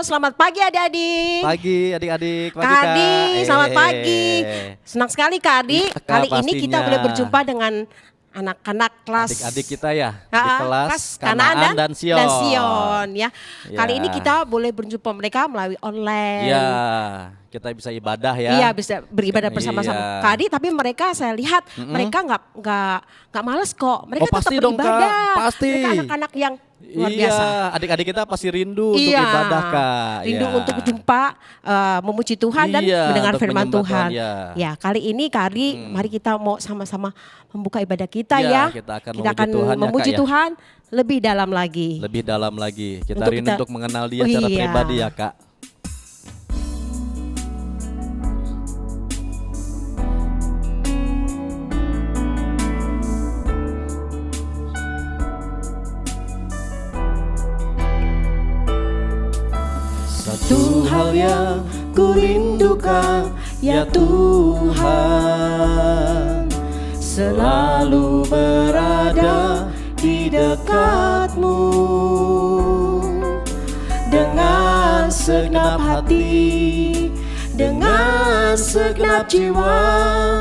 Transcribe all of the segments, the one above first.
selamat pagi adik-adik. Pagi adik-adik, pagi Kak Kak. Adi, selamat pagi. Senang sekali Kak Adi. Iya, Kak, Kali ini pastinya. kita boleh berjumpa dengan anak-anak kelas Adik-adik kita ya di kelas Kanaan dan Sion. Ya. Kali ini kita boleh berjumpa mereka melalui online. Iya, kita bisa ibadah ya. Iya, bisa beribadah bersama-sama Iya. Kak Adi, tapi mereka saya lihat mereka nggak males kok. Mereka tetap pasti dong, Kak. beribadah. Pasti. Mereka anak-anak yang luar Iya, biasa. adik-adik kita pasti rindu untuk ibadah Kak. Rindu Iya. untuk jumpa, memuji Tuhan dan Iya, mendengar untuk firman menyembah Tuhan. Tuhan, ya. Ya, kali ini mari kita mau sama-sama membuka ibadah kita Ya, ya. kita akan memuji Tuhan ya, memuji Kak, ya. Tuhan lebih dalam lagi. Lebih dalam lagi. Kita Untuk rindu kita- untuk mengenal Dia Oh, secara iya. pribadi ya Kak. Satu hal yang ku rindukan ya Tuhan, selalu berada di dekat-Mu dengan segenap hati, dengan segenap jiwa,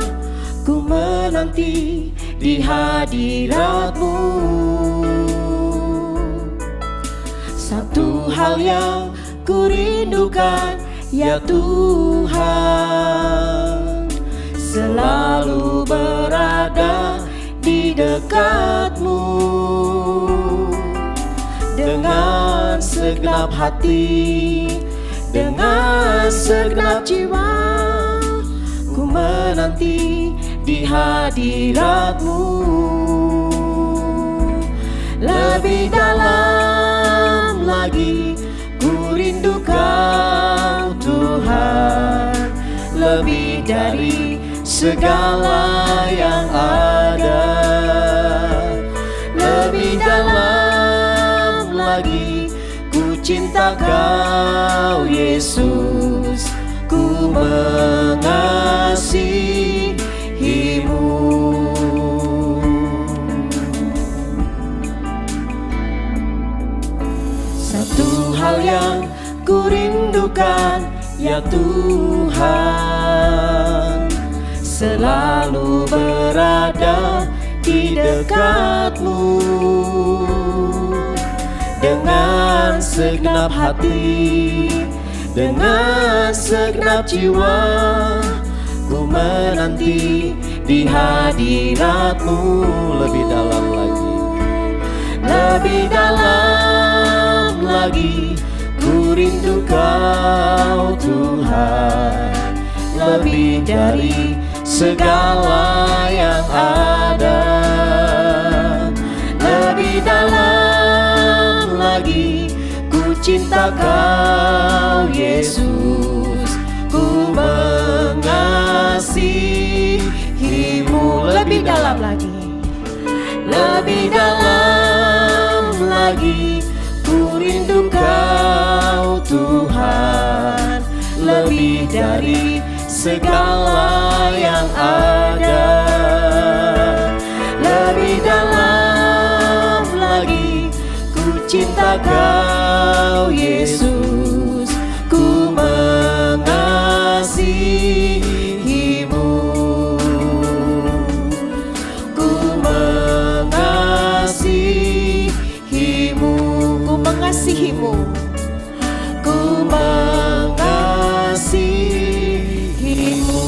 ku menanti di hadirat-Mu. Satu hal yang ku rindukan ya Tuhan, selalu berada di dekat-Mu dengan segenap hati, dengan segenap jiwa, ku menanti di hadirat-Mu. Lebih dalam lagi ku rindu Kau Tuhan, lebih dari segala yang ada. Lebih dalam lagi ku cinta Kau Yesus, ku mengasihi-Mu. Satu hal yang ku rindukan ya Tuhan, selalu berada di dekat-Mu dengan segenap hati, dengan segenap jiwa, ku menanti di hadirat-Mu. Lebih dalam lagi, lebih dalam lagi ku rindu Kau Tuhan, lebih dari segala yang ada. Lebih dalam lagi ku cinta Kau Yesus, ku mengasihi-Mu. Lebih dalam lagi, lebih dalam lagi ku rindu Kau Tuhan, lebih dari segala yang ada. Lebih dalam lagi ku cinta Kau Yesus, ku mengasihi-Mu, ku mengasihi-Mu, ku mengasihi-Mu, ku mengasihi-Mu.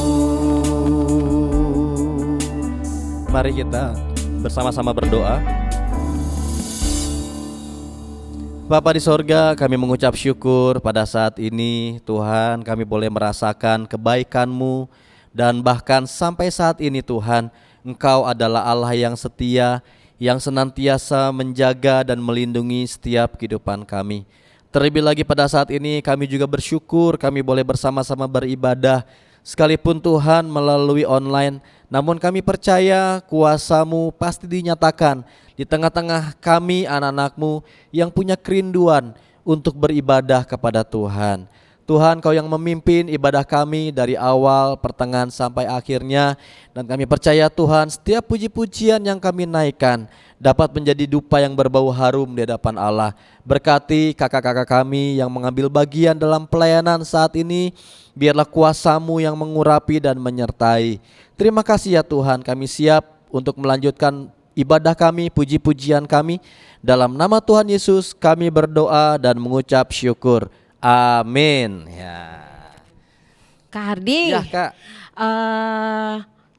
Mari kita bersama-sama berdoa. Bapa di sorga, kami mengucap syukur pada saat ini Tuhan, kami boleh merasakan kebaikan-Mu. Dan bahkan sampai saat ini Tuhan, Engkau adalah Allah yang setia, yang senantiasa menjaga dan melindungi setiap kehidupan kami. Terlebih lagi pada saat ini kami juga bersyukur kami boleh bersama-sama beribadah, sekalipun Tuhan melalui online. Namun kami percaya kuasa-Mu pasti dinyatakan di tengah-tengah kami anak-anak-Mu yang punya kerinduan untuk beribadah kepada Tuhan. Tuhan, Kau yang memimpin ibadah kami dari awal, pertengahan sampai akhirnya. Dan kami percaya Tuhan, setiap puji-pujian yang kami naikkan dapat menjadi dupa yang berbau harum di hadapan Allah. Berkati kakak-kakak kami yang mengambil bagian dalam pelayanan saat ini, biarlah kuasa-Mu yang mengurapi dan menyertai. Terima kasih ya Tuhan, kami siap untuk melanjutkan ibadah kami, puji-pujian kami. Dalam nama Tuhan Yesus kami berdoa dan mengucap syukur. Amin. Ya. Kak Hardi, Ya Kak.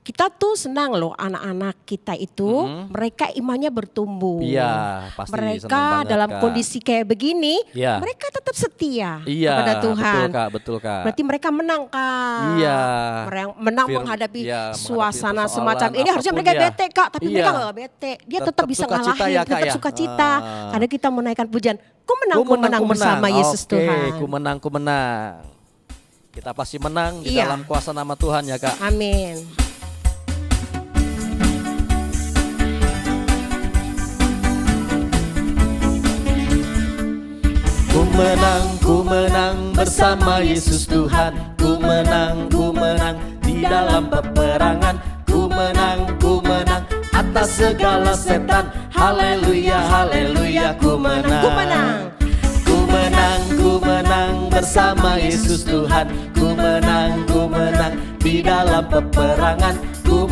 Kita tuh senang loh anak-anak kita itu mereka imannya bertumbuh. Iya, pasti senang Mereka banget, dalam Kak. kondisi kayak begini, Iya. mereka tetap setia Iya, kepada Tuhan. betul Kak. Berarti mereka menang Kak. Iya. Menang Fir- menghadapi iya, suasana menghadapi semacam persoalan ini. Harusnya apapun mereka ya. bete Kak, tapi Iya. mereka gak bete. Dia tetap Tetap bisa sukacita ngalahin, ya, Kak, tetap ya. sukacita. Ah. Karena kita menaikkan pujian. Ku menang bersama Yesus Oke, Tuhan. ku menang. Kita pasti menang di Iya. dalam kuasa nama Tuhan ya Kak. Amin. Ku menang bersama Yesus Tuhan. Ku menang di dalam peperangan. Ku menang atas segala setan. Haleluya, haleluya, ku menang. Ku menang bersama Yesus Tuhan. Ku menang di dalam peperangan. Ku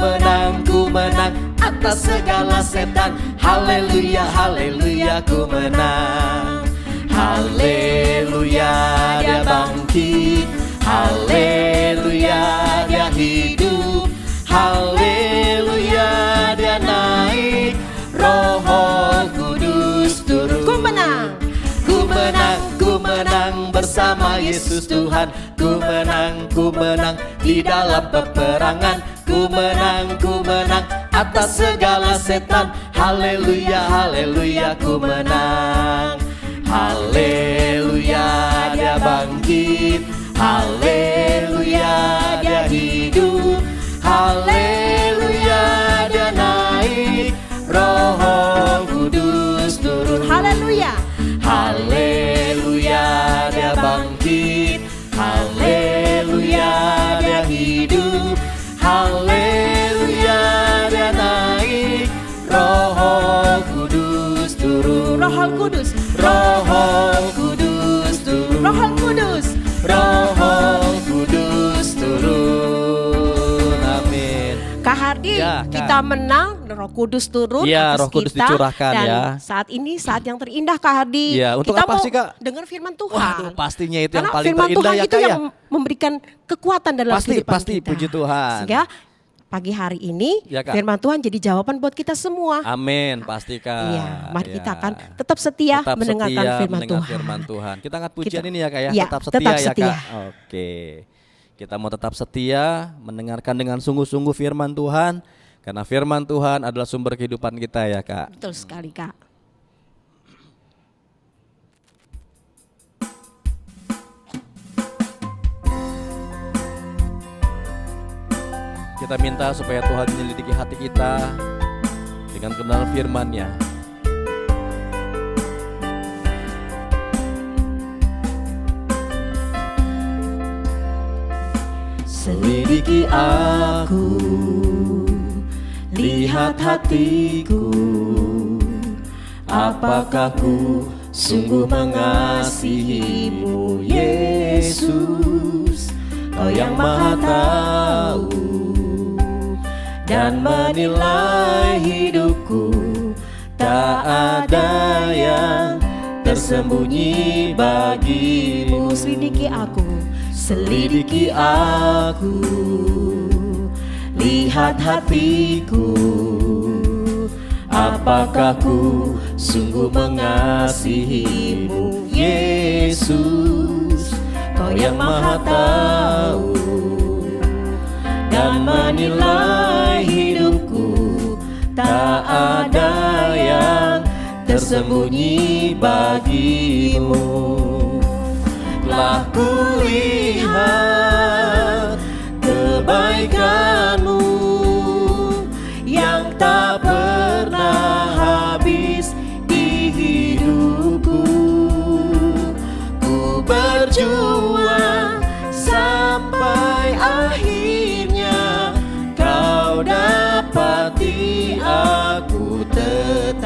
menang atas segala setan. Haleluya, haleluya, ku menang. Haleluya, dia bangkit. Haleluya, dia hidup. Haleluya, dia naik. Roh Kudus turun. Ku menang bersama Yesus Tuhan. Ku menang di dalam peperangan. Ku menang atas segala setan. Haleluya, haleluya, ku menang. Haleluya, dia bangkit. Haleluya, dia hidup. Haleluya, dia naik. Roh Kudus turun. Haleluya. Haleluya, dia bangkit. Haleluya, dia hidup. Haleluya, dia naik. Roh Kudus turun. Roh Kudus. Roh Kudus turun. Roh Kudus. Roh Kudus turun. Amin. Kak Hardi, Ya, Kak. kita menang, Roh Kudus turun Ya, atas Roh Kudus kita, dicurahkan dan ya. saat ini saat yang terindah Kak Hardi. Ya, untuk kita apa mau sih, Kak? dengar firman Tuhan. Waduh, pastinya itu Karena yang paling firman terindah Tuhan ya itu Kak yang ya. memberikan kekuatan dalam kehidupan Pasti, kita. puji Tuhan. Sehingga pagi hari ini Ya, Kak. firman Tuhan jadi jawaban buat kita semua. Amin, pasti Kak. Iya, mari Ya. kita akan tetap setia Tetap mendengarkan setia firman mendengar Tuhan. firman Tuhan. Kita angkat pujian Kita- ini ya Kak ya. Ya, Tetap setia tetap ya setia. Kak. Oke. Kita mau tetap setia mendengarkan dengan sungguh-sungguh firman Tuhan. Karena firman Tuhan adalah sumber kehidupan kita ya Kak. Betul sekali Kak. Kita minta supaya Tuhan menyelidiki hati kita dengan kebenaran firman-Nya. Selidiki aku, lihat hatiku, apakah ku sungguh mengasihimu Yesus, Kau yang Maha Tahu dan menilai hidupku. Tak ada yang tersembunyi bagimu. Selidiki aku. Selidiki aku, lihat hatiku, apakah ku sungguh mengasihimu Yesus, Kau yang Maha Tahu dan menilai hidupku. Tak ada yang tersembunyi bagimu. Telah kulihat kebaikan-Mu yang tak pernah habis di hidupku. Ku berjuang sampai akhirnya Kau dapati aku tetap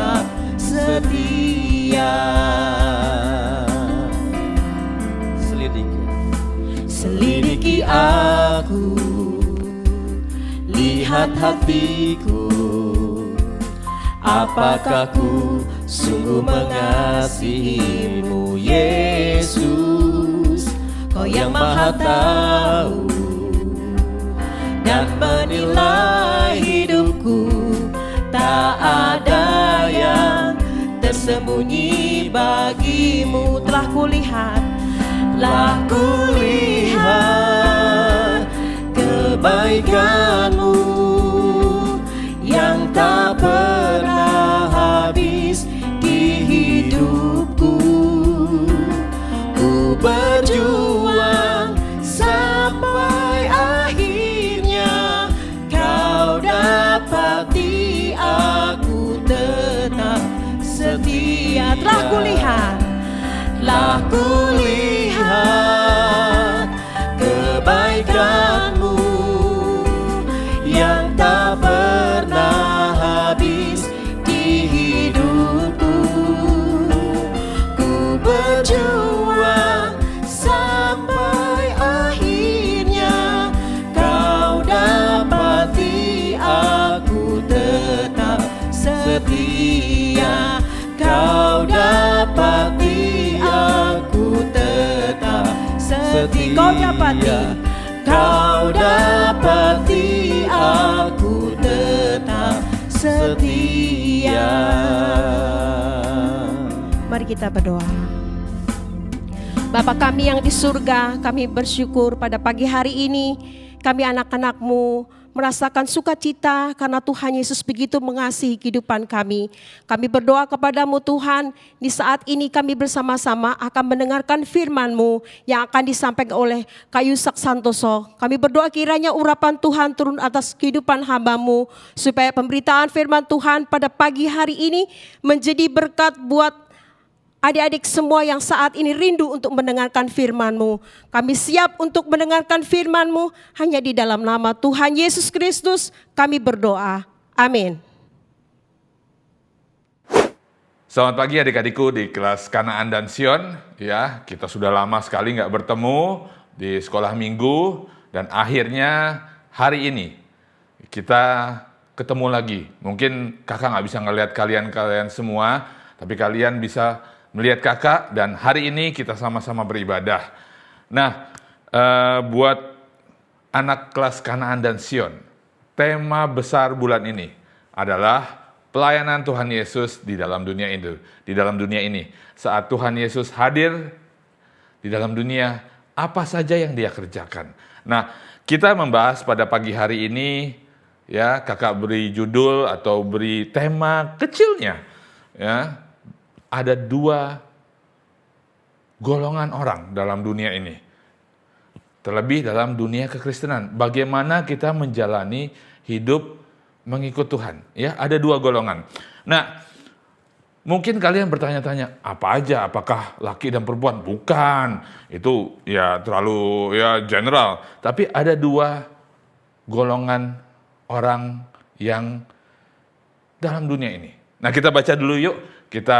melihat hatiku. Apakah ku sungguh mengasihimu, Yesus? Kau yang maha tahu dan menilai hidupku. Tak ada yang tersembunyi bagimu. Telah kulihat kebaikanmu yang tak pernah habis di hidupku. Ku berjuang sampai akhirnya kau dapati aku tetap setia. Telah kulihat kebaikanmu yang tak pernah habis di hidupku. Ku berjuang sampai akhirnya kau dapati aku tetap setia. Kau dapati aku tetap setia. Kau dapati aku tetap setia. Mari kita berdoa. Bapa kami yang di surga, kami bersyukur pada pagi hari ini kami anak-anak-Mu merasakan sukacita karena Tuhan Yesus begitu mengasihi kehidupan kami. Kami berdoa kepadamu Tuhan, di saat ini kami bersama-sama akan mendengarkan firman-Mu yang akan disampaikan oleh Kak Yusak Santoso. Kami berdoa kiranya urapan Tuhan turun atas kehidupan hamba-Mu, supaya pemberitaan firman Tuhan pada pagi hari ini menjadi berkat buat adik-adik semua yang saat ini rindu untuk mendengarkan firman-Mu. Kami siap untuk mendengarkan firman-Mu. Hanya di dalam nama Tuhan Yesus Kristus kami berdoa. Amin. Selamat pagi adik-adikku di kelas Kanaan dan Sion. Ya, kita sudah lama sekali nggak bertemu di sekolah minggu. Dan akhirnya hari ini kita ketemu lagi. Mungkin kakak nggak bisa ngelihat kalian semua, tapi kalian bisa melihat kakak, dan hari ini kita sama-sama beribadah. Nah, buat anak kelas Kanaan dan Sion, tema besar bulan ini adalah pelayanan Tuhan Yesus di dalam dunia ini. Saat Tuhan Yesus hadir di dalam dunia, apa saja yang Dia kerjakan. Nah, kita membahas pada pagi hari ini, ya, kakak beri judul atau beri tema kecilnya, ya. Ada dua golongan orang dalam dunia ini. Terlebih dalam dunia kekristenan. Bagaimana kita menjalani hidup mengikut Tuhan. Ya, ada dua golongan. Nah, mungkin kalian bertanya-tanya, apa aja? Apakah laki dan perempuan? Bukan. Itu ya terlalu ya general. Tapi ada dua golongan orang yang dalam dunia ini. Nah, kita baca dulu yuk. Kita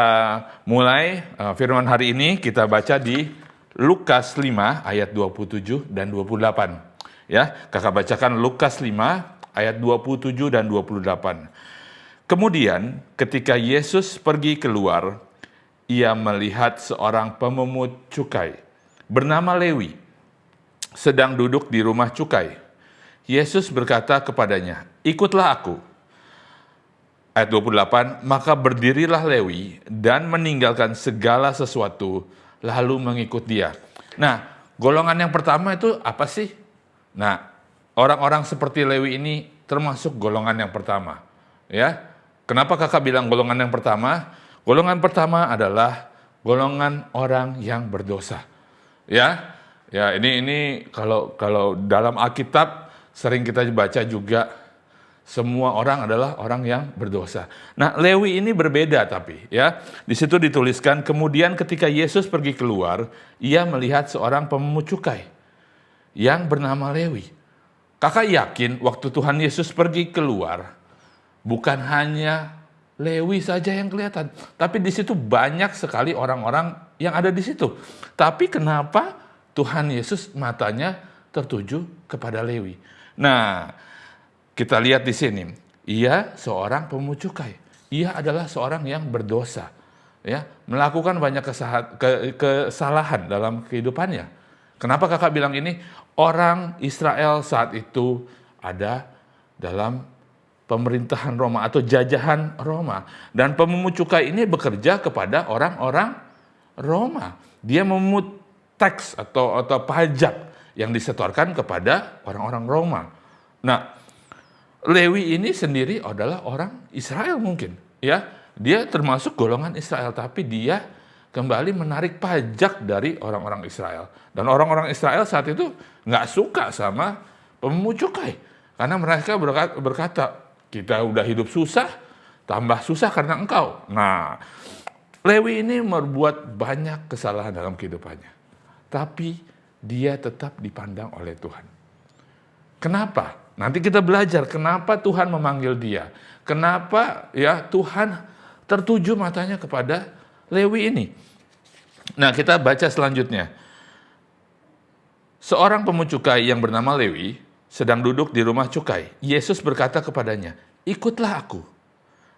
mulai firman hari ini, kita baca di Lukas 5 ayat 27 dan 28. Ya, kakak bacakan Lukas 5 ayat 27 dan 28. Kemudian ketika Yesus pergi keluar, ia melihat seorang pemungut cukai bernama Lewi sedang duduk di rumah cukai. Yesus berkata kepadanya, "Ikutlah aku." Ayat 28, maka berdirilah Lewi dan meninggalkan segala sesuatu, lalu mengikut Dia. Nah, golongan yang pertama itu apa sih? Nah, orang-orang seperti Lewi ini termasuk golongan yang pertama. Ya, kenapa kakak bilang golongan yang pertama? Golongan pertama adalah golongan orang yang berdosa. Ya, ini kalau dalam Alkitab sering kita baca juga. Semua orang adalah orang yang berdosa. Nah, Lewi ini berbeda tapi ya. Di situ dituliskan, kemudian ketika Yesus pergi keluar, ia melihat seorang pemungut cukai yang bernama Lewi. Kakak yakin waktu Tuhan Yesus pergi keluar, bukan hanya Lewi saja yang kelihatan, tapi di situ banyak sekali orang-orang yang ada di situ. Tapi kenapa Tuhan Yesus matanya tertuju kepada Lewi? Nah, Kita lihat di sini, ia seorang pemungut cukai. Ia adalah seorang yang berdosa, ya, melakukan banyak kesalahan dalam kehidupannya. Kenapa kakak bilang ini? Orang Israel saat itu ada dalam pemerintahan Roma atau jajahan Roma. Dan pemungut cukai ini bekerja kepada orang-orang Roma. Dia memungut teks atau pajak yang disetorkan kepada orang-orang Roma. Nah, Lewi ini sendiri adalah orang Israel mungkin, ya. Dia termasuk golongan Israel, tapi dia kembali menarik pajak dari orang-orang Israel. Dan orang-orang Israel saat itu nggak suka sama pemungut cukai. Karena mereka berkata, kita udah hidup susah, tambah susah karena engkau. Nah, Lewi ini membuat banyak kesalahan dalam kehidupannya. Tapi dia tetap dipandang oleh Tuhan. Kenapa? Nanti kita belajar kenapa Tuhan memanggil dia. Kenapa ya Tuhan tertuju matanya kepada Lewi ini. Nah, kita baca selanjutnya. Seorang pemungut cukai yang bernama Lewi sedang duduk di rumah cukai. Yesus berkata kepadanya, ikutlah aku.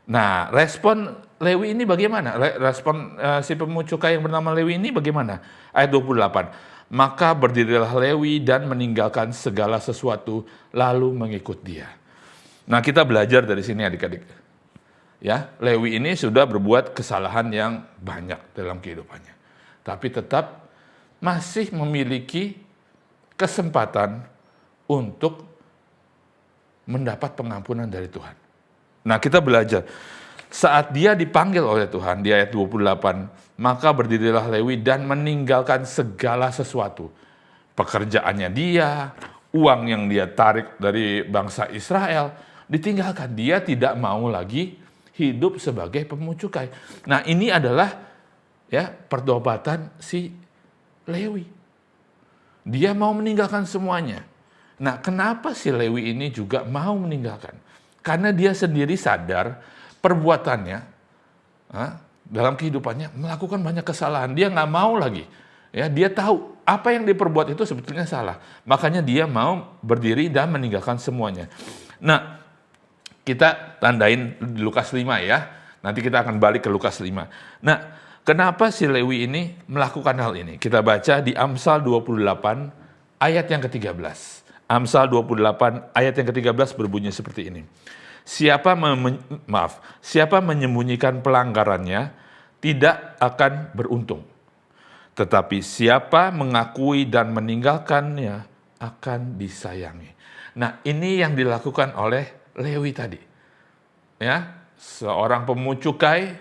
Nah, respon Lewi ini bagaimana? Respon si pemungut cukai yang bernama Lewi ini bagaimana? Ayat 28. Maka berdirilah Lewi dan meninggalkan segala sesuatu lalu mengikut dia. Nah, kita belajar dari sini adik-adik. Ya, Lewi ini sudah berbuat kesalahan yang banyak dalam kehidupannya. Tapi tetap masih memiliki kesempatan untuk mendapat pengampunan dari Tuhan. Nah, kita belajar. Saat dia dipanggil oleh Tuhan di ayat 28, maka berdirilah Lewi dan meninggalkan segala sesuatu. Pekerjaannya dia, uang yang dia tarik dari bangsa Israel, ditinggalkan. Dia tidak mau lagi hidup sebagai pemungut cukai. Nah, ini adalah ya pertobatan si Lewi. Dia mau meninggalkan semuanya. Nah, kenapa si Lewi ini juga mau meninggalkan? Karena dia sendiri sadar perbuatannya dalam kehidupannya melakukan banyak kesalahan. Dia nggak mau lagi. Ya, dia tahu apa yang diperbuat itu sebetulnya salah. Makanya dia mau berdiri dan meninggalkan semuanya. Nah, kita tandain di Lukas 5 ya. Nanti kita akan balik ke Lukas 5. Nah, kenapa si Lewi ini melakukan hal ini? Kita baca di Amsal 28 ayat yang ke-13. Amsal 28 ayat yang ke-13 berbunyi seperti ini. Siapa menyembunyikan pelanggarannya tidak akan beruntung. Tetapi siapa mengakui dan meninggalkannya akan disayangi. Nah, ini yang dilakukan oleh Lewi tadi. Ya, seorang pemungut cukai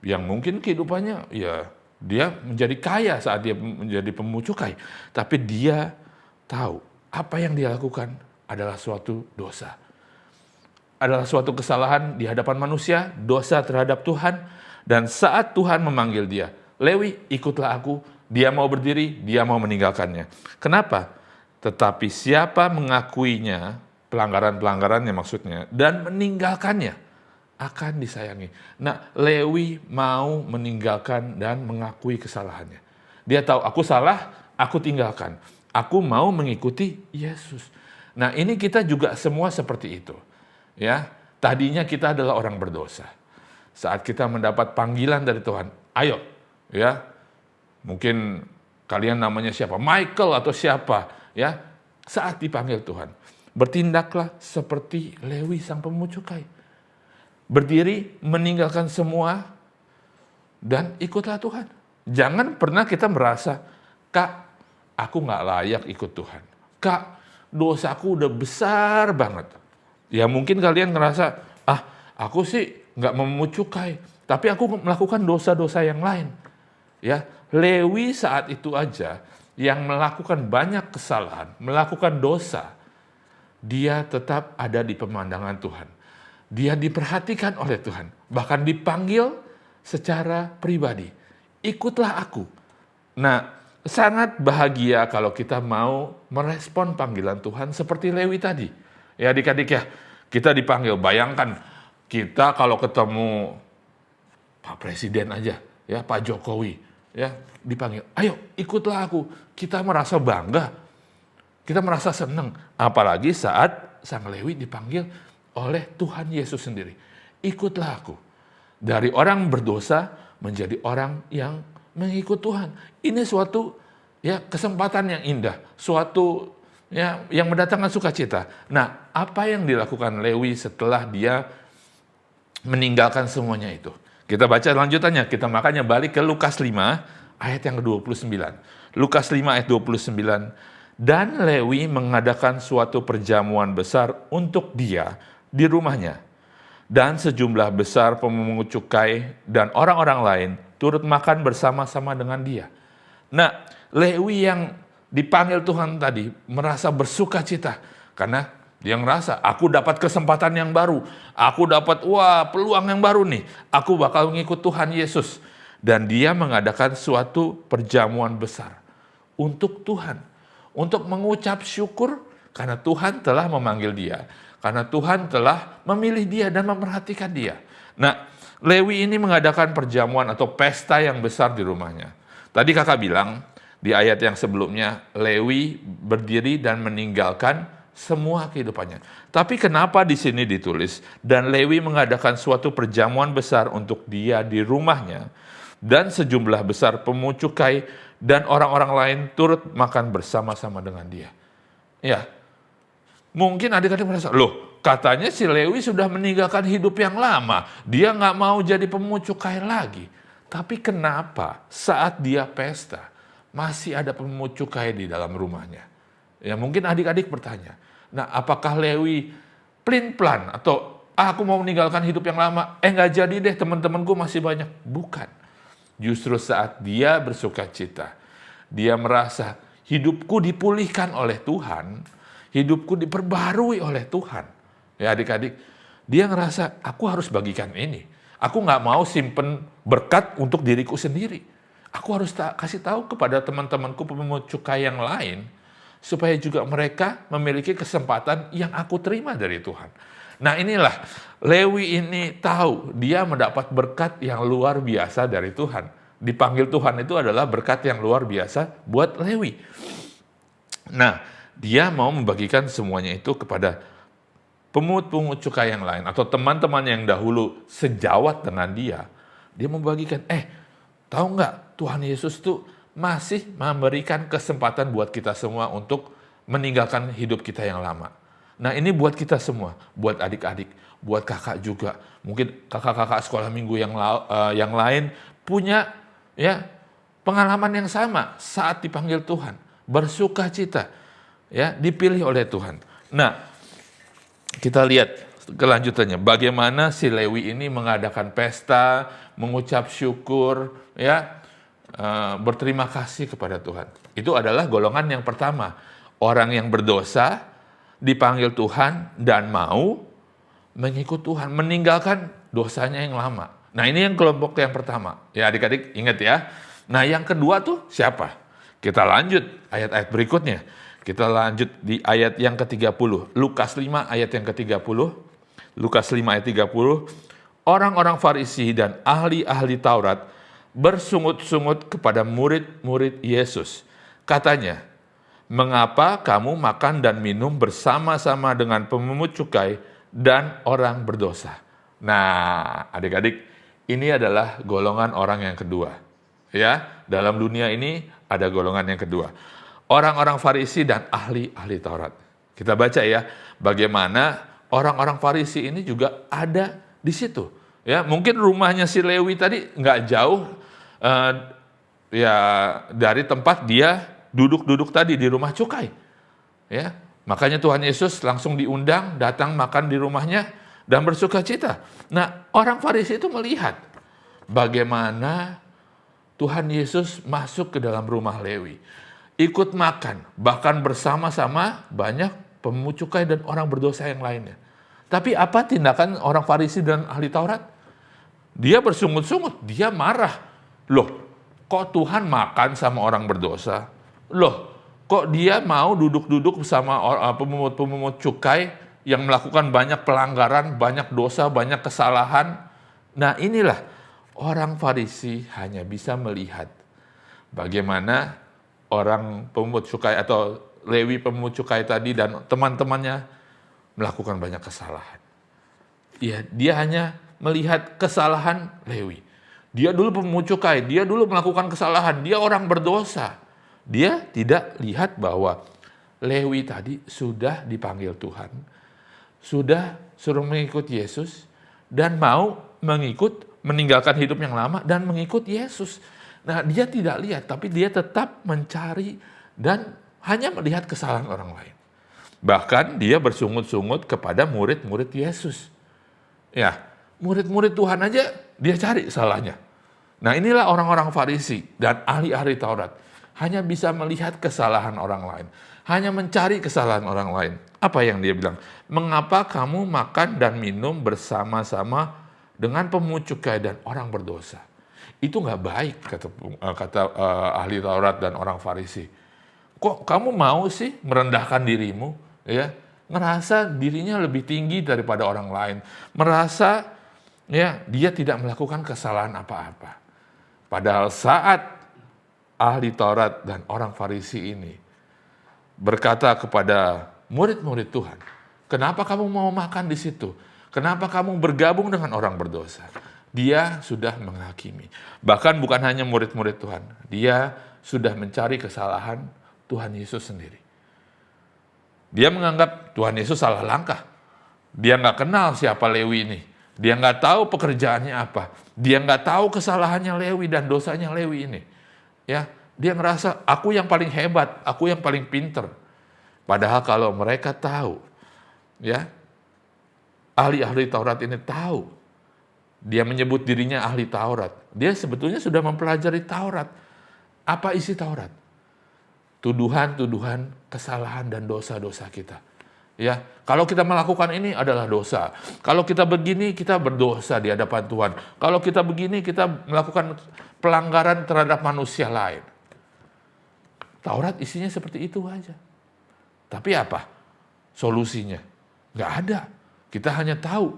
yang mungkin kehidupannya ya dia menjadi kaya saat dia menjadi pemungut cukai, tapi dia tahu apa yang dia lakukan adalah suatu dosa. Adalah suatu kesalahan di hadapan manusia, dosa terhadap Tuhan, dan saat Tuhan memanggil dia, Lewi, ikutlah aku, dia mau berdiri, dia mau meninggalkannya. Kenapa? Tetapi siapa mengakuinya, pelanggaran-pelanggarannya maksudnya, dan meninggalkannya, akan disayangi. Nah, Lewi mau meninggalkan dan mengakui kesalahannya. Dia tahu, aku salah, aku tinggalkan. Aku mau mengikuti Yesus. Nah, ini kita juga semua seperti itu. Ya, tadinya kita adalah orang berdosa. Saat kita mendapat panggilan dari Tuhan, ayo, ya, mungkin kalian namanya siapa, Michael atau siapa, ya, saat dipanggil Tuhan, bertindaklah seperti Lewi sang pemungut cukai. Berdiri, meninggalkan semua, dan ikutlah Tuhan. Jangan pernah kita merasa, Kak, aku nggak layak ikut Tuhan. Kak, dosaku udah besar banget. Ya mungkin kalian ngerasa, aku sih nggak memungut cukai, tapi aku melakukan dosa-dosa yang lain. Ya, Lewi saat itu aja yang melakukan banyak kesalahan, melakukan dosa, dia tetap ada di pemandangan Tuhan. Dia diperhatikan oleh Tuhan, bahkan dipanggil secara pribadi. Ikutlah aku. Nah, sangat bahagia kalau kita mau merespon panggilan Tuhan seperti Lewi tadi. Ya adik-adik ya, kita dipanggil. Bayangkan kita kalau ketemu Pak Presiden aja, ya Pak Jokowi, ya dipanggil, ayo ikutlah aku. Kita merasa bangga, kita merasa senang. Apalagi saat sang Lewi dipanggil oleh Tuhan Yesus sendiri. Ikutlah aku. Dari orang berdosa menjadi orang yang mengikut Tuhan. Ini suatu kesempatan yang indah, suatu yang mendatangkan sukacita. Nah, apa yang dilakukan Lewi setelah dia meninggalkan semuanya itu? Kita baca lanjutannya, kita makanya balik ke Lukas 5 ayat yang ke-29. Lukas 5 ayat 29. Dan Lewi mengadakan suatu perjamuan besar untuk dia di rumahnya. Dan sejumlah besar pemungut cukai dan orang-orang lain turut makan bersama-sama dengan dia. Nah, Lewi yang dipanggil Tuhan tadi merasa bersuka cita karena dia ngerasa, aku dapat kesempatan yang baru, aku dapat peluang yang baru nih, aku bakal mengikut Tuhan Yesus. Dan dia mengadakan suatu perjamuan besar untuk Tuhan, untuk mengucap syukur karena Tuhan telah memanggil dia, karena Tuhan telah memilih dia dan memperhatikan dia. Nah, Lewi ini mengadakan perjamuan atau pesta yang besar di rumahnya. Tadi kakak bilang, di ayat yang sebelumnya, Lewi berdiri dan meninggalkan semua kehidupannya. Tapi kenapa di sini ditulis, dan Lewi mengadakan suatu perjamuan besar untuk dia di rumahnya, dan sejumlah besar pemungut cukai dan orang-orang lain turut makan bersama-sama dengan dia. Ya, mungkin adik-adik merasa, loh katanya si Lewi sudah meninggalkan hidup yang lama, dia nggak mau jadi pemungut cukai lagi. Tapi kenapa saat dia pesta, masih ada pemungut cukai di dalam rumahnya? Ya mungkin adik-adik bertanya, nah apakah Lewi pelin-pelan atau aku mau meninggalkan hidup yang lama, nggak jadi deh teman-temanku masih banyak. Bukan. Justru saat dia bersuka cita, dia merasa hidupku dipulihkan oleh Tuhan, hidupku diperbarui oleh Tuhan. Ya adik-adik, dia ngerasa aku harus bagikan ini. Aku nggak mau simpen berkat untuk diriku sendiri. Aku harus kasih tahu kepada teman-temanku pemungut cukai yang lain, supaya juga mereka memiliki kesempatan yang aku terima dari Tuhan. Nah inilah, Lewi ini tahu dia mendapat berkat yang luar biasa dari Tuhan. Dipanggil Tuhan itu adalah berkat yang luar biasa buat Lewi. Nah, dia mau membagikan semuanya itu kepada pemungut cukai yang lain atau teman-teman yang dahulu sejawat dengan dia. Dia membagikan, tahu nggak Tuhan Yesus tuh masih memberikan kesempatan buat kita semua untuk meninggalkan hidup kita yang lama. Nah ini buat kita semua, buat adik-adik, buat kakak juga. Mungkin kakak-kakak sekolah minggu yang lain punya pengalaman yang sama saat dipanggil Tuhan, bersuka cita, dipilih oleh Tuhan. Nah kita lihat kelanjutannya, bagaimana si Lewi ini mengadakan pesta, mengucap syukur, berterima kasih kepada Tuhan. Itu adalah golongan yang pertama, orang yang berdosa dipanggil Tuhan dan mau mengikut Tuhan, meninggalkan dosanya yang lama. Nah ini yang kelompok yang pertama. Ya adik-adik ingat ya. Nah yang kedua tuh siapa? Kita lanjut ayat-ayat berikutnya. Kita lanjut di ayat yang ke-30. Lukas 5 ayat yang ke-30. Lukas 5 ayat 30. Orang-orang Farisi dan ahli-ahli Taurat bersungut-sungut kepada murid-murid Yesus. Katanya, mengapa kamu makan dan minum bersama-sama dengan pemungut cukai dan orang berdosa? Nah, adik-adik, ini adalah golongan orang yang kedua. Ya, dalam dunia ini ada golongan yang kedua. Orang-orang Farisi dan ahli-ahli Taurat. Kita baca ya, bagaimana orang-orang Farisi ini juga ada di situ. Ya, mungkin rumahnya si Lewi tadi nggak jauh dari tempat dia duduk-duduk tadi di rumah cukai. Ya, makanya Tuhan Yesus langsung diundang datang makan di rumahnya dan bersuka cita. Nah, orang Farisi itu melihat bagaimana Tuhan Yesus masuk ke dalam rumah Lewi, ikut makan, bahkan bersama-sama banyak pemungut cukai dan orang berdosa yang lainnya. Tapi apa tindakan orang Farisi dan ahli Taurat? Dia bersungut-sungut, dia marah. Loh, kok Tuhan makan sama orang berdosa? Loh, kok dia mau duduk-duduk sama pemungut cukai yang melakukan banyak pelanggaran, banyak dosa, banyak kesalahan? Nah inilah, orang Farisi hanya bisa melihat bagaimana orang pemungut cukai atau Lewi pemungut cukai tadi dan teman-temannya melakukan banyak kesalahan. Ya, dia hanya melihat kesalahan Lewi. Dia dulu pemungut cukai, dia dulu melakukan kesalahan, dia orang berdosa. Dia tidak lihat bahwa Lewi tadi sudah dipanggil Tuhan, sudah suruh mengikut Yesus, dan mau meninggalkan hidup yang lama dan mengikut Yesus. Nah, dia tidak lihat, tapi dia tetap mencari dan hanya melihat kesalahan orang lain. Bahkan dia bersungut-sungut kepada murid-murid Yesus. Ya, murid-murid Tuhan aja dia cari salahnya. Nah, inilah orang-orang Farisi dan ahli-ahli Taurat. Hanya bisa melihat kesalahan orang lain. Hanya mencari kesalahan orang lain. Apa yang dia bilang? Mengapa kamu makan dan minum bersama-sama dengan pemungut cukai dan orang berdosa? Itu nggak baik, kata ahli Taurat dan orang Farisi. Kok kamu mau sih merendahkan dirimu? Ya, ngerasa dirinya lebih tinggi daripada orang lain. Merasa ya dia tidak melakukan kesalahan apa-apa. Padahal saat ahli Taurat dan orang Farisi ini berkata kepada murid-murid Tuhan, kenapa kamu mau makan di situ? Kenapa kamu bergabung dengan orang berdosa? Dia sudah menghakimi. Bahkan bukan hanya murid-murid Tuhan, dia sudah mencari kesalahan Tuhan Yesus sendiri. Dia menganggap Tuhan Yesus salah langkah. Dia nggak kenal siapa Lewi ini. Dia nggak tahu pekerjaannya apa. Dia nggak tahu kesalahannya Lewi dan dosanya Lewi ini. Ya, dia ngerasa aku yang paling hebat, aku yang paling pinter. Padahal kalau mereka tahu, ya, ahli-ahli Taurat ini tahu, dia menyebut dirinya ahli Taurat. Dia sebetulnya sudah mempelajari Taurat. Apa isi Taurat? Tuduhan-tuduhan kesalahan dan dosa-dosa kita. Ya, kalau kita melakukan ini adalah dosa. Kalau kita begini, kita berdosa di hadapan Tuhan. Kalau kita begini, kita melakukan pelanggaran terhadap manusia lain. Taurat isinya seperti itu aja. Tapi apa solusinya? Nggak ada. Kita hanya tahu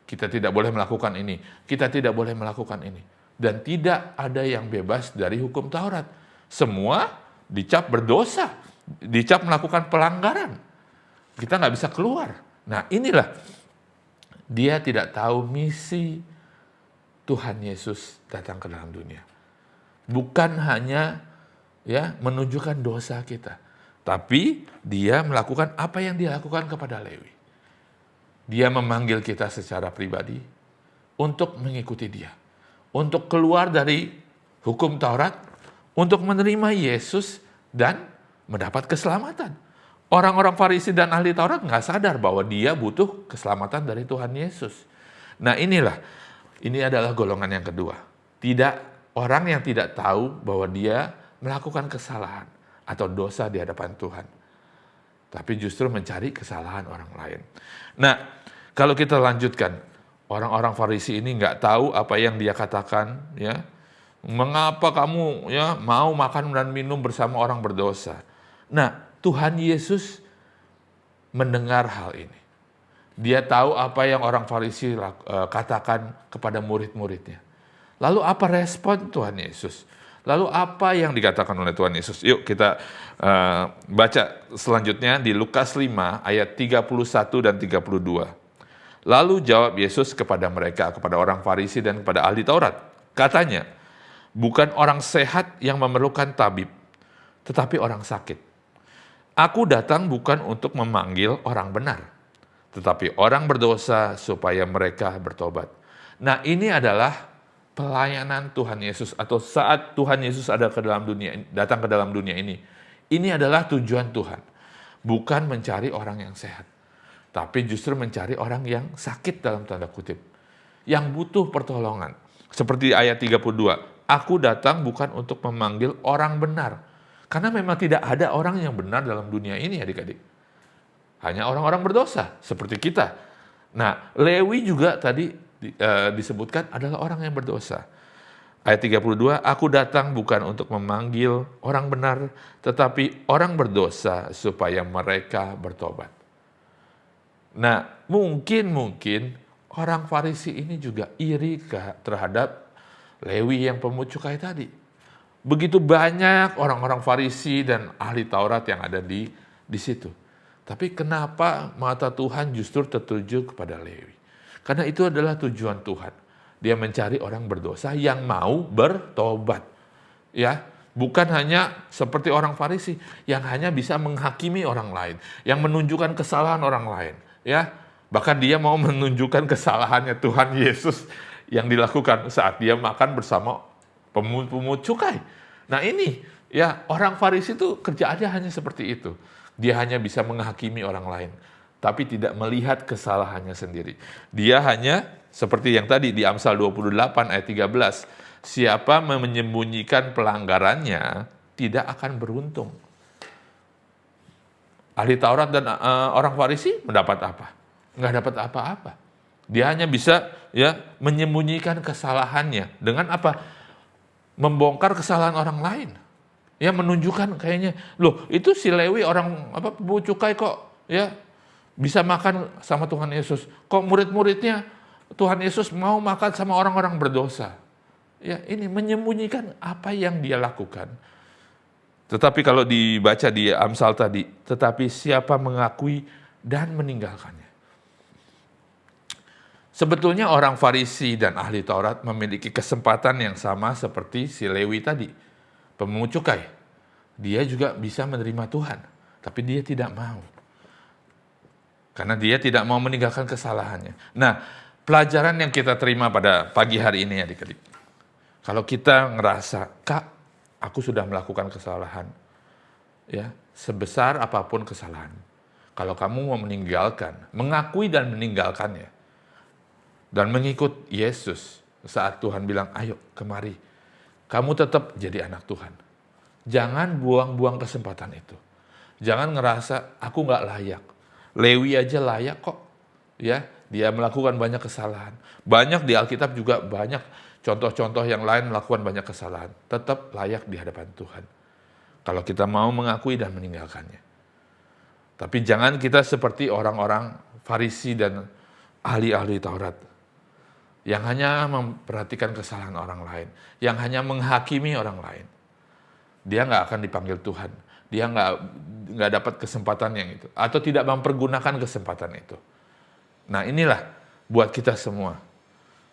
kita tidak boleh melakukan ini. Kita tidak boleh melakukan ini. Dan tidak ada yang bebas dari hukum Taurat. Semua dicap berdosa. Dicap melakukan pelanggaran. Kita nggak bisa keluar. Nah, inilah dia tidak tahu misi Tuhan Yesus datang ke dalam dunia. Bukan hanya ya menunjukkan dosa kita, tapi dia melakukan apa yang dia lakukan kepada Lewi. Dia memanggil kita secara pribadi untuk mengikuti dia, untuk keluar dari hukum Taurat, untuk menerima Yesus dan mendapat keselamatan. Orang-orang Farisi dan ahli Taurat nggak sadar bahwa dia butuh keselamatan dari Tuhan Yesus. Nah, ini adalah golongan yang kedua. Orang yang tidak tahu bahwa dia melakukan kesalahan atau dosa di hadapan Tuhan, tapi justru mencari kesalahan orang lain. Nah, kalau kita lanjutkan, orang-orang Farisi ini nggak tahu apa yang dia katakan, ya. Mengapa kamu ya mau makan dan minum bersama orang berdosa? Nah, Tuhan Yesus mendengar hal ini. Dia tahu apa yang orang Farisi katakan kepada murid-muridnya. Lalu apa respon Tuhan Yesus? Lalu apa yang dikatakan oleh Tuhan Yesus? Yuk kita baca selanjutnya di Lukas 5 ayat 31 dan 32. Lalu jawab Yesus kepada mereka, kepada orang Farisi dan kepada ahli Taurat. Katanya, bukan orang sehat yang memerlukan tabib, tetapi orang sakit. Aku datang bukan untuk memanggil orang benar, tetapi orang berdosa supaya mereka bertobat. Nah, ini adalah pelayanan Tuhan Yesus atau saat Tuhan Yesus datang ke dalam dunia ini. Ini adalah tujuan Tuhan. Bukan mencari orang yang sehat, tapi justru mencari orang yang sakit dalam tanda kutip, yang butuh pertolongan. Seperti ayat 32, aku datang bukan untuk memanggil orang benar. Karena memang tidak ada orang yang benar dalam dunia ini, adik-adik. Hanya orang-orang berdosa, seperti kita. Nah, Lewi juga tadi disebutkan adalah orang yang berdosa. Ayat 32, aku datang bukan untuk memanggil orang benar, tetapi orang berdosa supaya mereka bertobat. Nah, mungkin orang Farisi ini juga iri terhadap Lewi yang pemungut cukai tadi. Begitu banyak orang-orang Farisi dan ahli Taurat yang ada di situ. Tapi kenapa mata Tuhan justru tertuju kepada Lewi? Karena itu adalah tujuan Tuhan. Dia mencari orang berdosa yang mau bertobat. Ya, bukan hanya seperti orang Farisi yang hanya bisa menghakimi orang lain, yang menunjukkan kesalahan orang lain, ya. Bahkan dia mau menunjukkan kesalahannya Tuhan Yesus yang dilakukan saat dia makan bersama pemungut cukai. Nah, ini ya, orang Farisi itu kerjaannya hanya seperti itu. Dia hanya bisa menghakimi orang lain, tapi tidak melihat kesalahannya sendiri. Dia hanya seperti yang tadi di Amsal 28 ayat 13, siapa menyembunyikan pelanggarannya tidak akan beruntung. Ahli Taurat dan orang Farisi mendapat apa? Nggak dapat apa-apa. Dia hanya bisa ya menyembunyikan kesalahannya dengan apa? Membongkar kesalahan orang lain. Ya, menunjukkan kayaknya, loh itu si Lewi orang pemungut cukai kok ya bisa makan sama Tuhan Yesus. Kok murid-muridnya Tuhan Yesus mau makan sama orang-orang berdosa? Ya, ini menyembunyikan apa yang dia lakukan. Tetapi kalau dibaca di Amsal tadi, tetapi siapa mengakui dan meninggalkannya. Sebetulnya orang Farisi dan ahli Taurat memiliki kesempatan yang sama seperti si Lewi tadi, pemungut cukai. Dia juga bisa menerima Tuhan, tapi dia tidak mau. Karena dia tidak mau meninggalkan kesalahannya. Nah, pelajaran yang kita terima pada pagi hari ini adik-adik. Kalau kita ngerasa, Kak, aku sudah melakukan kesalahan. Ya, sebesar apapun kesalahan. Kalau kamu mau meninggalkan, mengakui dan meninggalkannya, dan mengikut Yesus saat Tuhan bilang, ayo kemari, kamu tetap jadi anak Tuhan. Jangan buang-buang kesempatan itu. Jangan ngerasa, aku nggak layak. Lewi aja layak kok. Ya, dia melakukan banyak kesalahan. Banyak di Alkitab juga banyak contoh-contoh yang lain melakukan banyak kesalahan. Tetap layak di hadapan Tuhan. Kalau kita mau mengakui dan meninggalkannya. Tapi jangan kita seperti orang-orang Farisi dan ahli-ahli Taurat. Yang hanya memperhatikan kesalahan orang lain. Yang hanya menghakimi orang lain. Dia nggak akan dipanggil Tuhan. Dia nggak dapat kesempatan yang itu. Atau tidak mempergunakan kesempatan itu. Nah, inilah buat kita semua.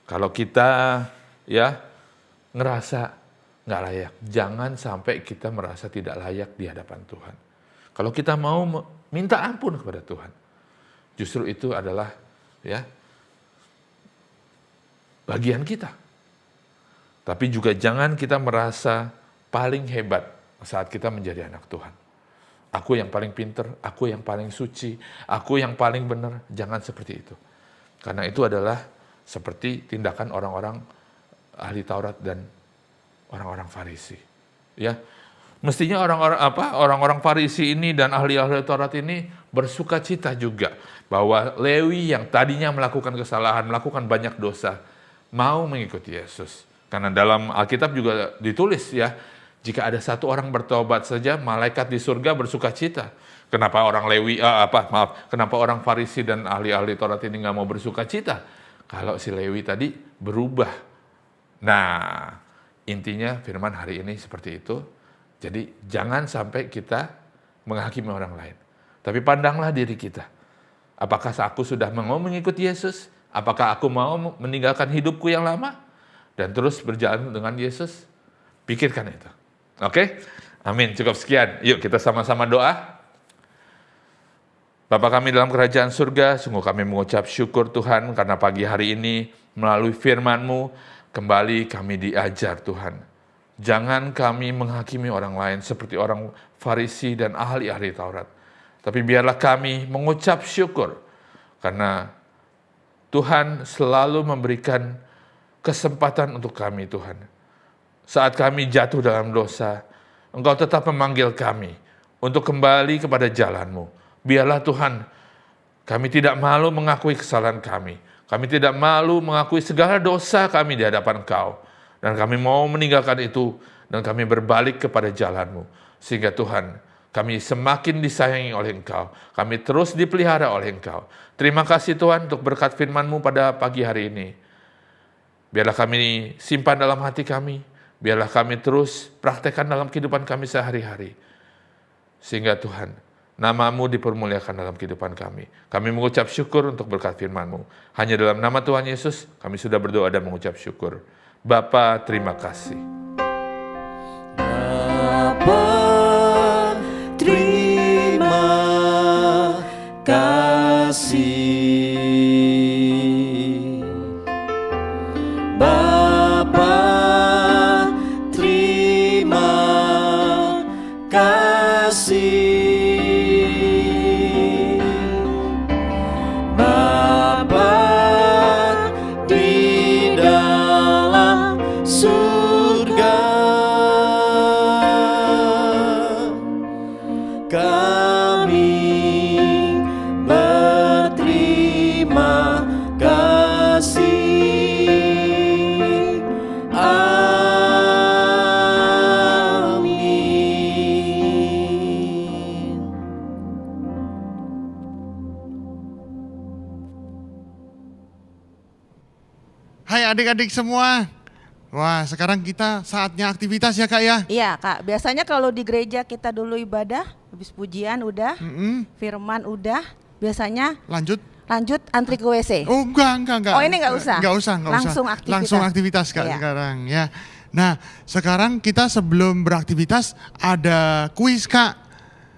Kalau kita ya ngerasa nggak layak, jangan sampai kita merasa tidak layak di hadapan Tuhan. Kalau kita mau minta ampun kepada Tuhan, justru itu adalah ya bagian kita. Tapi juga jangan kita merasa paling hebat saat kita menjadi anak Tuhan. Aku yang paling pinter, aku yang paling suci, aku yang paling benar. Jangan seperti itu. Karena itu adalah seperti tindakan orang-orang ahli Taurat dan orang-orang Farisi. Ya, mestinya orang-orang Farisi ini dan ahli-ahli Taurat ini bersuka cita juga bahwa Lewi yang tadinya melakukan kesalahan, melakukan banyak dosa, mau mengikuti Yesus. Karena dalam Alkitab juga ditulis ya, jika ada satu orang bertobat saja, malaikat di surga bersuka cita. Kenapa orang kenapa orang Farisi dan ahli-ahli Taurat ini nggak mau bersuka cita? Kalau si Lewi tadi berubah. Nah, intinya firman hari ini seperti itu. Jadi jangan sampai kita menghakimi orang lain. Tapi pandanglah diri kita. Apakah aku sudah mau mengikuti Yesus? Apakah aku mau meninggalkan hidupku yang lama? Dan terus berjalan dengan Yesus? Pikirkan itu. Oke? Amin. Cukup sekian. Yuk kita sama-sama doa. Bapa kami dalam kerajaan surga, sungguh kami mengucap syukur Tuhan karena pagi hari ini melalui firman-Mu kembali kami diajar Tuhan. Jangan kami menghakimi orang lain seperti orang Farisi dan ahli-ahli Taurat. Tapi biarlah kami mengucap syukur karena Tuhan selalu memberikan kesempatan untuk kami Tuhan. Saat kami jatuh dalam dosa, Engkau tetap memanggil kami untuk kembali kepada jalan-Mu. Biarlah Tuhan, kami tidak malu mengakui kesalahan kami. Kami tidak malu mengakui segala dosa kami di hadapan Engkau. Dan kami mau meninggalkan itu, dan kami berbalik kepada jalan-Mu. Sehingga Tuhan, kami semakin disayangi oleh Engkau. Kami terus dipelihara oleh Engkau. Terima kasih Tuhan untuk berkat firman-Mu pada pagi hari ini. Biarlah kami simpan dalam hati kami. Biarlah kami terus praktekkan dalam kehidupan kami sehari-hari. Sehingga Tuhan, Nama-Mu dipermuliakan dalam kehidupan kami. Kami mengucap syukur untuk berkat firman-Mu. Hanya dalam nama Tuhan Yesus, kami sudah berdoa dan mengucap syukur. Bapa, terima kasih. Bapa, terima kasih. Bapa, terima kasih. Bapa di dalam surga, kami berterima kasih. Amin. Hai adik-adik semua. Wah, sekarang kita saatnya aktivitas ya Kak ya. Iya Kak, biasanya kalau di gereja kita dulu ibadah, habis pujian udah, firman udah, biasanya Lanjut. antri ke WC. Oh enggak. Oh, ini enggak usah? Enggak usah. Langsung aktivitas. Langsung aktivitas Kak Iya. sekarang ya. Nah, sekarang kita sebelum beraktivitas ada kuis Kak.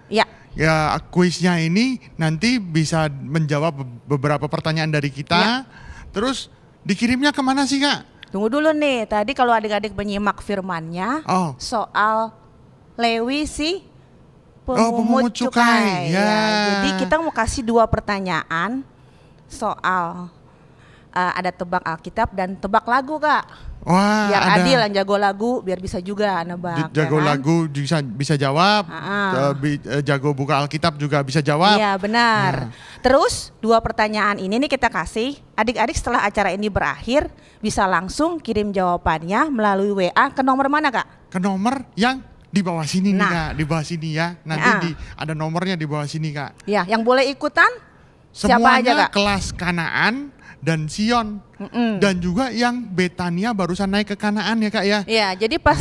Iya. Ya, kuisnya ini nanti bisa menjawab beberapa pertanyaan dari kita. Iya. Terus dikirimnya kemana sih Kak? Tunggu dulu nih, tadi kalau adik-adik menyimak firmannya, Oh. soal Lewi si pemungut cukai, ya. Jadi kita mau kasih 2 pertanyaan soal ada tebak Alkitab dan tebak lagu Kak. Wah, Biar ada adil yang jago lagu, biar bisa juga nebak. jago ya kan? lagu bisa jawab, jago buka Alkitab juga bisa jawab. Iya benar. Terus 2 pertanyaan ini nih kita kasih. Adik-adik setelah acara ini berakhir bisa langsung kirim jawabannya melalui WA ke nomor mana Kak? Ke nomor yang di bawah sini nih Nah. Kak, di bawah sini ya. Nanti ada nomornya di bawah sini Kak. Ya, yang boleh ikutan siapa Semuanya aja Kak? kelas Kanaan dan Sion. Dan juga yang Betania barusan naik ke Kanaan ya Kak ya. Iya, jadi pas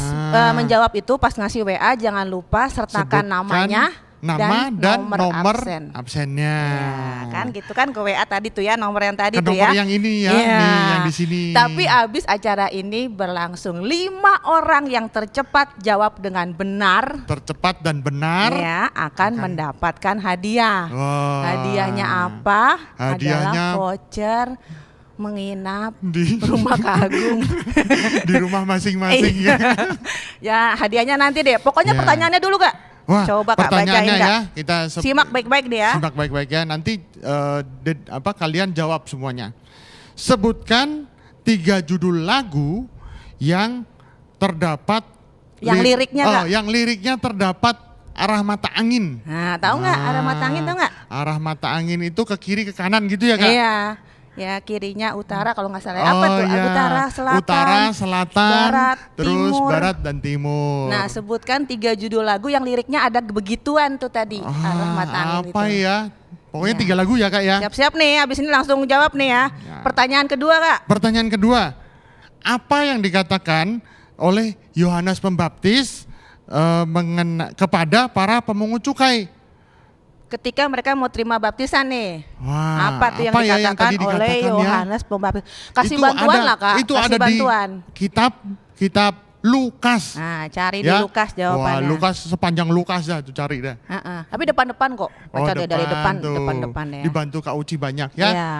menjawab itu pas ngasih WA jangan lupa sertakan Sebutkan namanya nama dan nomor absen. absennya. Ya, kan gitu kan ke WA tadi tuh ya, nomor yang tadi Ke tuh nomor ya. yang ini ya, Iya. nih yang di sini. Tapi abis acara ini berlangsung 5 orang yang tercepat jawab dengan benar. Tercepat dan benar. Ya, akan mendapatkan hadiah. Wah. Hadiahnya apa? Hadiahnya- Adalah voucher menginap Di- rumah Kak Agung. Di rumah masing-masing ya. Ya, hadiahnya nanti deh. Pokoknya Ya. pertanyaannya dulu Kak. Wah, Coba Kak pertanyaannya bacain Kak. ya, kita Simak baik-baik deh ya. simak baik-baik ya. Nanti kalian jawab semuanya. Sebutkan 3 judul lagu yang terdapat Yang liriknya, Kak. yang liriknya terdapat arah mata angin. Nah, tahu nggak arah mata angin tahu nggak? Arah mata angin itu ke kiri ke kanan gitu ya Kak? Iya. Ya kirinya utara kalau nggak salah. Apa tuh? iya. Utara, selatan, Utara, selatan, barat, terus timur. barat dan timur. Nah, sebutkan 3 judul lagu yang liriknya ada begituan tuh tadi. Arah mata angin apa itu. ya? Pokoknya Ya. 3 lagu ya Kak ya. Siap-siap nih, habis ini langsung jawab nih ya. Pertanyaan kedua Kak. Pertanyaan kedua, apa yang dikatakan oleh Yohanes Pembaptis kepada para pemungut cukai? Ketika mereka mau terima baptisan nih. Wah, Apa tuh yang apa ya yang dikatakan tadi oleh dikatakan ya? Yohanes Pembaptis? Kasih Itu bantuan ada- lah Kak. Itu Kasih ada bantuan. di kitab Lukas. Nah, cari di Ya. Lukas Wah, jawabannya. Lukas sepanjang Lukas dah tuh cari dah. Tapi depan-depan kok. Baca deh dari depan, tuh. depan-depan ya. Dibantu Kak Uci banyak ya. Ya.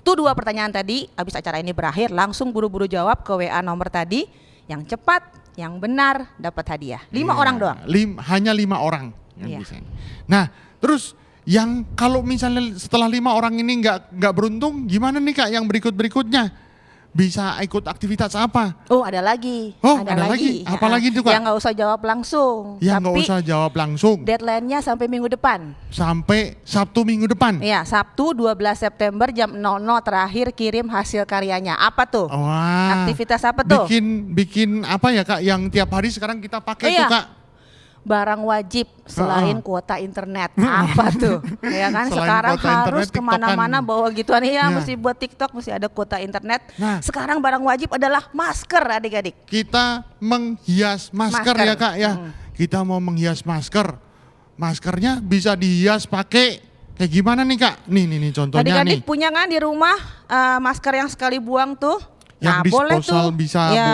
Tuh 2 pertanyaan tadi, habis acara ini berakhir langsung buru-buru jawab ke WA nomor tadi. Yang cepat, yang benar dapat hadiah. 5 orang doang. Hanya 5 orang yang Iya. bisa. Nah, terus yang kalau misalnya setelah 5 orang ini nggak beruntung, gimana nih Kak yang berikutnya? Bisa ikut aktivitas apa? Oh, ada lagi. Oh, ada lagi? Apa lagi tuh, Kak? Yang nggak usah jawab langsung. Yang nggak Tapi usah jawab langsung deadline-nya sampai minggu depan. sampai Sabtu minggu depan. Iya, Sabtu 12 September jam 00 terakhir kirim hasil karyanya. Apa tuh? Wah. Aktivitas apa tuh? Bikin apa ya Kak? Yang tiap hari sekarang kita pakai Iya. tuh Kak. Barang wajib selain kuota internet. Apa tuh? Ya kan Selain sekarang kuota internet, harus kemana-mana TikTokan. bawa gituan. Ya, Ya. mesti buat TikTok, mesti ada kuota internet. Nah. Sekarang barang wajib adalah masker adik-adik. Kita menghias masker Masker. ya Kak ya. Kita mau menghias masker. maskernya bisa dihias pakai kayak gimana nih Kak? Nih contohnya Adik-adik nih. punya kan di rumah masker yang sekali buang tuh? Yang boleh disposal tuh. bisa Ya,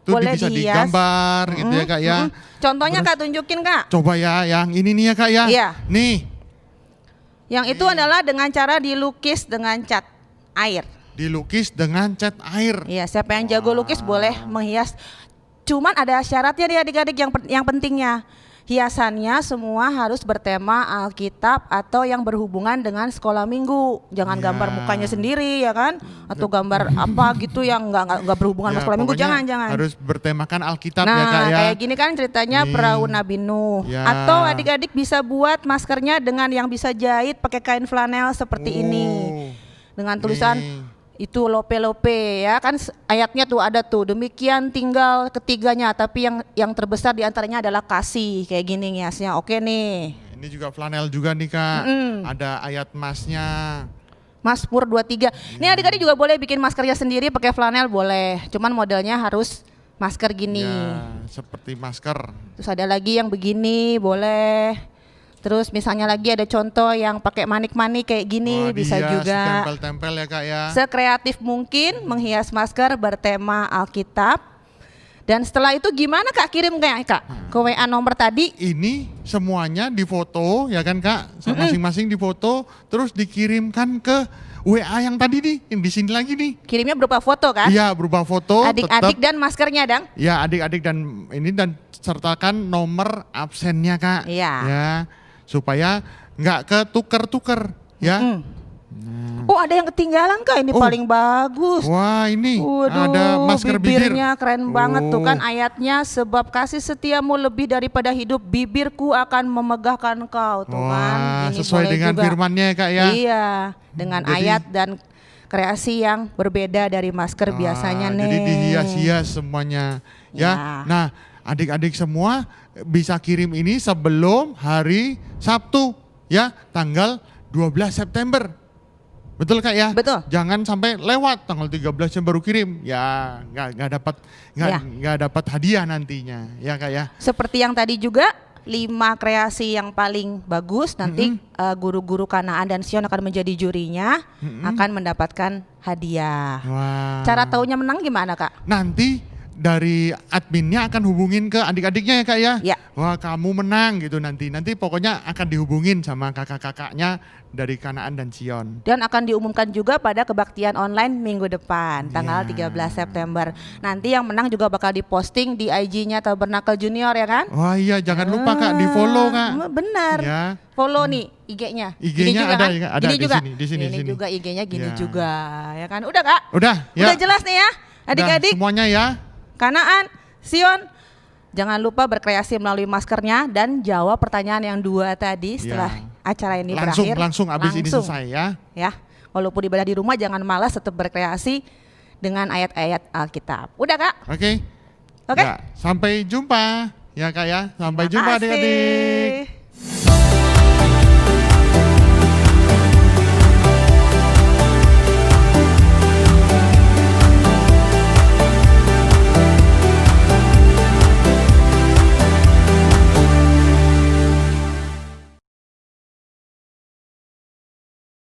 tuh boleh bisa dihias. digambar gitu ya Kak ya. Contohnya Terus- Kak tunjukin Kak. Coba ya yang ini nih ya Kak ya. Iya. Nih, Yang itu adalah dengan cara dilukis dengan cat air. dilukis dengan cat air. Iya, siapa yang jago lukis boleh menghias. Cuman ada syaratnya nih adik-adik yang pentingnya. Hiasannya semua harus bertema Alkitab atau yang berhubungan dengan sekolah minggu. Jangan Ya. gambar mukanya sendiri ya kan? Atau gambar apa gitu yang nggak berhubungan Ya, sama sekolah minggu. pokoknya Jangan. harus bertemakan Alkitab Nah, ya Kak ya. kayak gini kan ceritanya Nih. perahu Nabi Nuh. Ya. Atau adik-adik bisa buat maskernya dengan yang bisa jahit pakai kain flanel seperti ini. Oh, Dengan tulisan nih. itu lope-lope ya kan ayatnya tuh ada tuh demikian tinggal ketiganya tapi yang terbesar diantaranya adalah kasih kayak gini ngiasnya. Oke nih. Ini juga flanel juga nih Kak. Ada ayat masnya. Mazmur 23. Ini adik-adik juga boleh bikin maskernya sendiri pakai flanel boleh. Cuman modelnya harus masker gini. Ya, seperti masker. Terus ada lagi yang begini boleh. Terus misalnya lagi ada contoh yang pakai manik-manik kayak gini Wah, bisa dihias, juga. Tempel-tempel ya Kak ya. Sekreatif mungkin menghias masker bertema Alkitab. Dan setelah itu gimana Kak kirim kayak Kak ke WA nomor tadi? Ini semuanya difoto ya kan Kak, masing-masing difoto terus dikirimkan ke WA yang tadi nih, yang di sini lagi nih. Kirimnya berupa foto kan? Iya, berupa foto. Adik-adik tetap- dan maskernya Dang. Ya adik-adik dan ini dan sertakan nomor absennya Kak. Iya. Ya, supaya nggak ketuker-tuker ya. Oh ada yang ketinggalan Kak ini Oh. paling bagus. Wah ini Waduh, ada masker bibir. bibirnya keren banget tuh kan Oh. ayatnya sebab kasih setiamu lebih daripada hidup bibirku akan memegahkan kau tuh kan. Wah, Ini sesuai boleh dengan juga. firman-Nya ya Kak ya. Iya, dengan Jadi- ayat dan kreasi yang berbeda dari masker biasanya nih. Jadi dihias-hias semuanya ya. Ya. Nah, adik-adik semua bisa kirim ini sebelum hari Sabtu ya, tanggal 12 September. Betul Kak ya? Betul. Jangan sampai lewat tanggal 13 baru kirim. Ya, nggak dapat Ya. nggak dapat hadiah nantinya. Ya Kak ya. Seperti yang tadi juga 5 kreasi yang paling bagus nanti guru-guru Kanaan dan Sion akan menjadi jurinya akan mendapatkan hadiah. Wah. Cara taunya menang gimana Kak? Nanti dari adminnya akan hubungin ke adik-adiknya ya Kak ya. Ya. Wah kamu menang gitu nanti. Nanti pokoknya akan dihubungin sama kakak-kakaknya dari Kanaan dan Sion. Dan akan diumumkan juga pada kebaktian online minggu depan tanggal 13 September. Nanti yang menang juga bakal diposting di IG-nya Tabernakel Junior ya kan? Wah iya jangan lupa Kak di follow Kak. Benar. Ya. Follow nih IG-nya. IG-nya Gini juga ada, kan? ya, ada Gini di juga. sini, di sini, Ini di sini. juga IG-nya gini Ya. juga ya kan? Udah Kak? Udah ya. Udah jelas nih ya Udah, adik-adik. semuanya ya. Kanaan, Sion, jangan lupa berkreasi melalui maskernya dan jawab pertanyaan yang 2 tadi setelah acara ini berakhir. Langsung abis ini selesai ya. Ya, walaupun ibadah di rumah jangan malas tetap berkreasi dengan ayat-ayat Alkitab. Udah Kak? Oke. Oke? Ya, sampai jumpa ya Kak ya. Sampai Terima jumpa adik-adik. kasih.